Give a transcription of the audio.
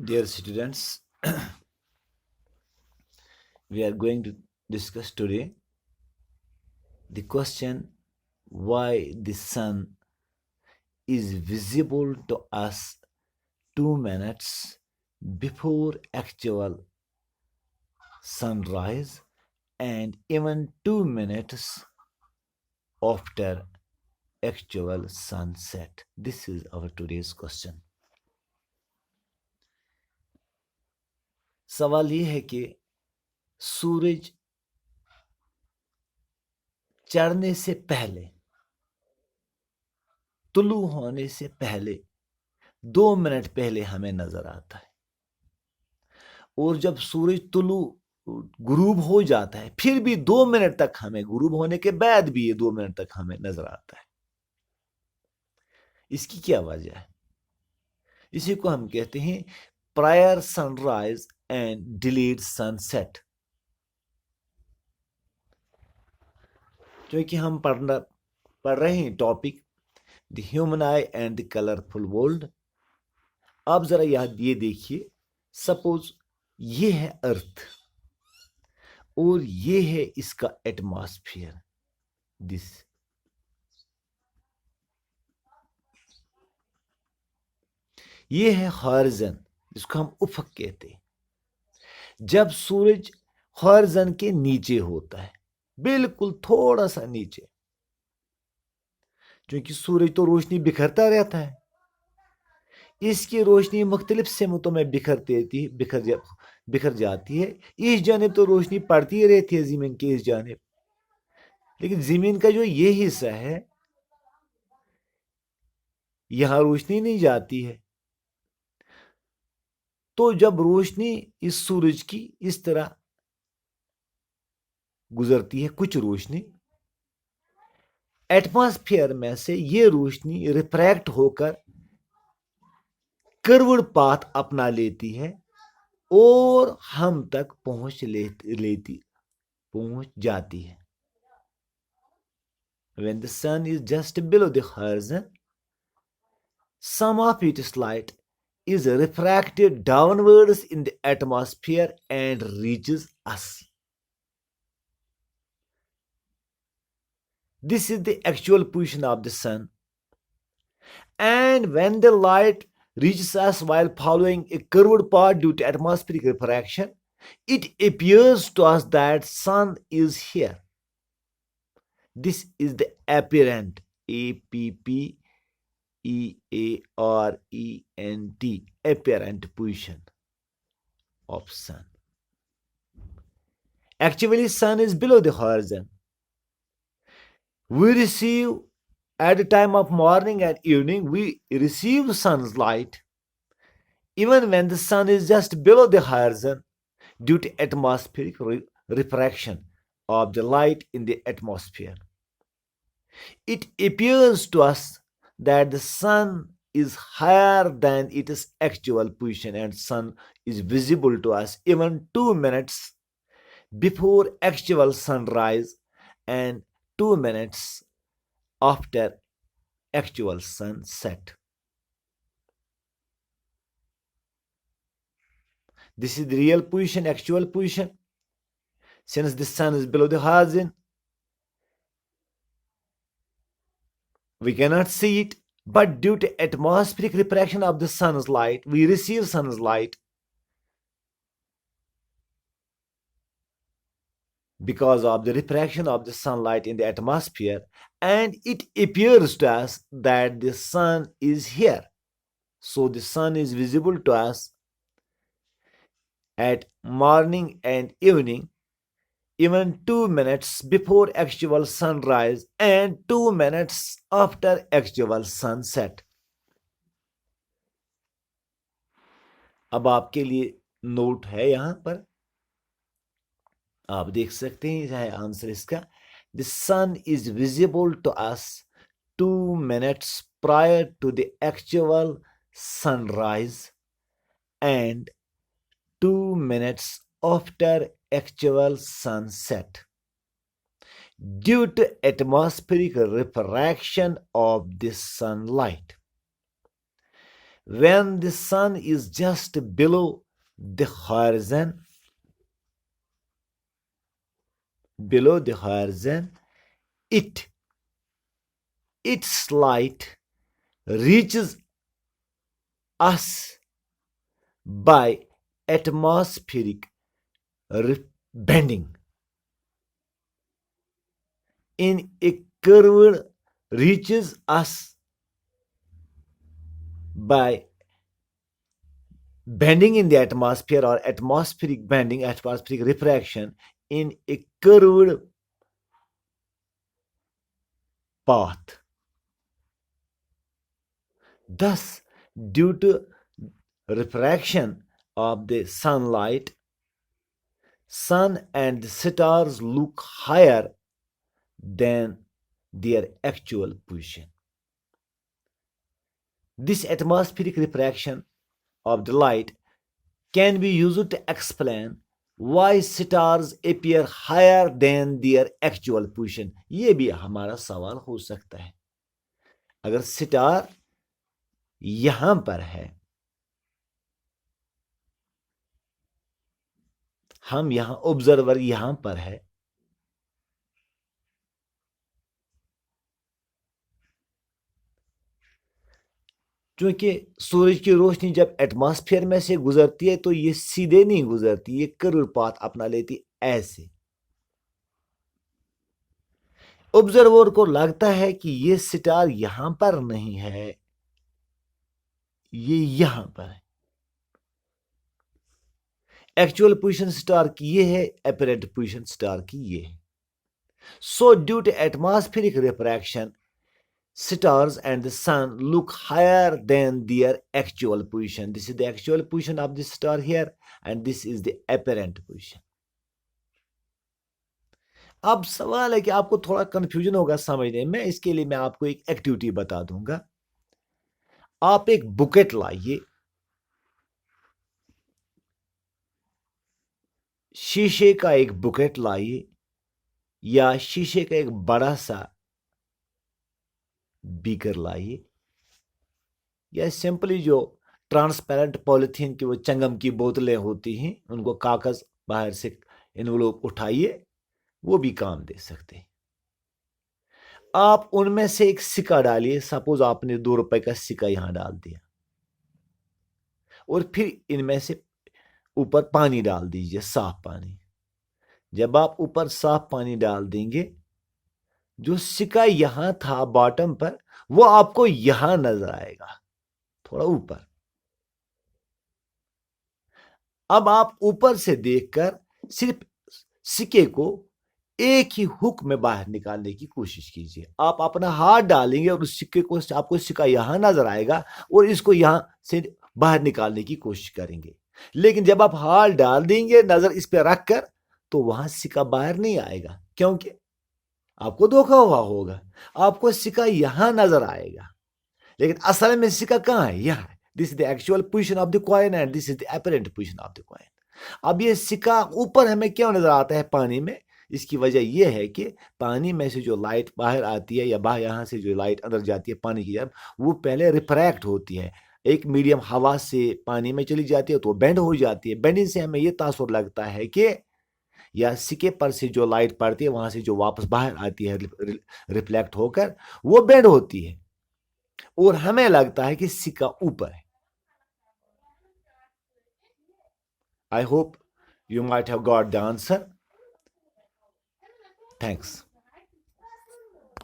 Dear students, we are going to discuss today the question why the sun is visible to us 2 minutes before actual sunrise and even 2 minutes after actual sunset. This is our today's question. सवाल ये है कि सूरज चढ़ने से पहले, तुलू होने से पहले 2 मिनट पहले हमें नजर आता है, और जब सूरज तुलू गुरूब हो जाता है फिर भी 2 मिनट तक हमें, गुरूब होने के बाद भी ये 2 मिनट तक हमें नजर आता है। इसकी क्या वजह है? इसी को हम कहते हैं prior sunrise and delayed sunset. क्योंकि हम पढ़ रहे हैं topic the human I and the colourful world. आप जरा ये देखिए, सपोज ये है अर्थ और ये है इसका एटमॉस्फेयर, दिस। ये है हॉरिजन, जिसको हम उफक कहते हैं। जब सूरज हॉरिजन के नीचे होता है, बिल्कुल थोड़ा सा नीचे, क्योंकि सूरज तो रोशनी बिखरता रहता है, इसकी रोशनी मुख्तलिफ सिमतों में बिखर जाती है। इस जानिब तो रोशनी पड़ती ही रहती है ज़मीन के इस जानिब, लेकिन ज़मीन का जो ये हिस्सा है, यहाँ रोशनी नहीं जाती है। तो जब रोशनी इस सूरज की इस तरह गुजरती है, कुछ रोशनी एटमॉस्फेयर में से ये रोशनी रिफ्रैक्ट होकर कर्व्ड पाथ अपना लेती है और हम तक पहुंच जाती है। When the sun is just below the horizon, some of its light is refracted downwards in the atmosphere and reaches us. This is the actual position of the sun. And when the light reaches us while following a curved path due to atmospheric refraction, it appears to us that sun is here. This is the apparent, A-P-P-E-A-R-E-N-T, apparent position of sun. Actually, sun is below the horizon. We receive, at the time of morning and evening, we receive sun's light even when the sun is just below the horizon due to atmospheric refraction of the light in the atmosphere. It appears to us that the sun is higher than its actual position, and sun is visible to us even 2 minutes before actual sunrise and 2 minutes after actual sunset. This is the real position, actual position. Since the sun is below the horizon, we cannot see it, but due to atmospheric refraction of the sun's light, we receive sun's light. Because of the refraction of the sunlight in the atmosphere, and it appears to us that the sun is here. So the sun is visible to us at morning and evening, even 2 minutes before actual sunrise and 2 minutes after actual sunset. अब आपके लिए note है यहां पर, आप देख सकते हैं, है आंसर इसका। The sun is visible to us 2 minutes prior to the actual sunrise and 2 minutes after actual sunset due to atmospheric refraction of the sunlight. when the sun is just below the horizon, its light reaches us by atmospheric bending in a curved reaches us by bending in the atmosphere, or atmospheric bending, atmospheric refraction in a curved path. Thus, due to refraction of the sunlight, sun and stars look higher than their actual position. This atmospheric refraction of the light can be used to explain why stars appear higher than their actual position. یہ بھی ہمارا سوال ہو سکتا ہے. اگر star یہاں پر ہے, ہم یہاں آبزرور یہاں پر ہے, چونکہ سورج کی روشنی جب ایٹماسفیئر میں سے گزرتی ہے تو یہ سیدھے نہیں گزرتی, یہ کرل پاتھ اپنا لیتی ایسے. آبزرور کو لگتا ہے کہ یہ سٹار یہاں پر نہیں ہے, یہ یہاں پر ہے. ایکچوئل پوزیشن سٹار کی یہ ہے, اپیرنٹ پوزیشن سٹار کی یہ ہے. So due to atmospheric refraction, stars and the sun look higher than their actual position. This is the actual position of the star here, and this is the apparent position. اب سوال ہے کہ آپ کو تھوڑا کنفیوژن ہوگا سمجھنے میں, اس کے لیے میں آپ کو ایک ایکٹیویٹی بتا دوں گا. آپ ایک بکٹ لائیے, شیشے کا ایک بکٹ لائیے, یا شیشے کا ایک بڑا سا بیکر لائیے, یا سمپلی جو ٹرانسپیرنٹ پولیتھین کی وہ چنگم کی بوتلیں ہوتی ہیں, ان کو کاغذ باہر سے انویلوپ اٹھائیے, وہ بھی کام دے سکتے ہیں. آپ ان میں سے ایک سکہ ڈالیے, سپوز آپ نے 2 روپے کا سکہ یہاں ڈال دیا, اور پھر ان میں سے اوپر پانی ڈال دیجئے, صاف پانی. جب آپ اوپر صاف پانی ڈال دیں گے, جو سکہ یہاں تھا باٹم پر, وہ آپ کو یہاں نظر آئے گا, تھوڑا اوپر. اب آپ اوپر سے دیکھ کر صرف سکے کو ایک ہی ہک میں باہر نکالنے کی کوشش کیجیے. آپ اپنا ہاتھ ڈالیں گے اور اس سکے کو, آپ کو سکہ یہاں نظر آئے گا, اور اس کو یہاں سے باہر نکالنے کی کوشش کریں گے. لیکن جب آپ ہاتھ ڈال دیں گے نظر اس پہ رکھ کر, تو وہاں سکہ باہر نہیں آئے گا, کیونکہ آپ کو دھوکا ہوا ہوگا. آپ کو سکہ یہاں نظر آئے گا, لیکن اصل میں سکہ کہاں ہے؟ یہاں ہے. دس از the actual position of the coin and this is the apparent position of the coin. اب یہ سکہ اوپر ہمیں کیوں نظر آتا ہے پانی میں؟ اس کی وجہ یہ ہے کہ پانی میں سے جو لائٹ باہر آتی ہے, یا باہر یہاں سے جو لائٹ اندر جاتی ہے پانی کی جب, وہ پہلے ریفریکٹ ہوتی ہے. ایک میڈیم ہوا سے پانی میں چلی جاتی ہے تو وہ بینڈ ہو جاتی ہے. بینڈنگ سے ہمیں یہ تاثر لگتا ہے کہ یا سکے پر سے جو لائٹ پڑتی ہے وہاں سے جو واپس باہر آتی ہے ریفلیکٹ ہو کر, وہ بینڈ ہوتی ہے, اور ہمیں لگتا ہے کہ سکہ اوپر ہے. I hope you might have got the answer. Thanks.